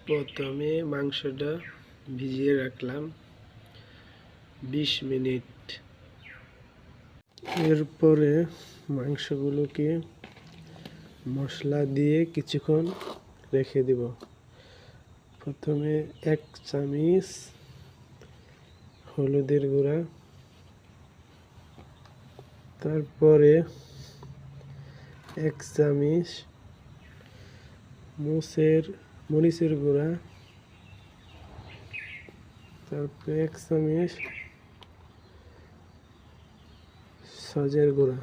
প্রথমে মাংসটা ভিজিয়ে রাখলাম 20 মিনিট। এরপরে মাংসগুলোকে মশলা দিয়ে কিছুক্ষণ রেখে দিব। প্রথমে 1 চামচ হলুদের গুঁড়া, তারপরে 1 চামচ মরিচের গুঁড়া, তারপরে 1 চামচ সজের গুঁড়া,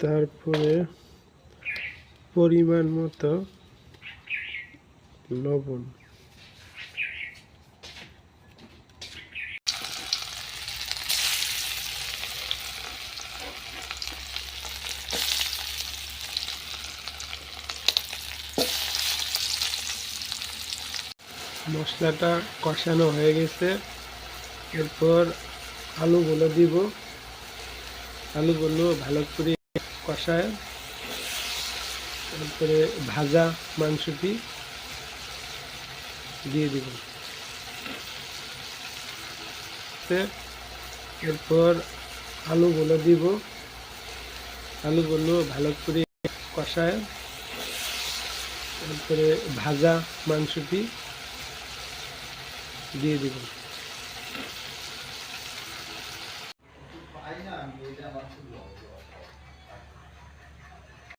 তারপরে পরিমাণ মতো লবণ। মশলাটা কষানো হয়ে গেছে। এরপর আলুগুলো দিব। আলুগুলো ভালো করে কষায় তারপরে ভাজা মাংসটি দিয়ে দিব। এরপর আলুগুলো দিব। আলুগুলো ভালো করে কষায় তারপরে ভাজা মাংসটি দিয়ে দিব।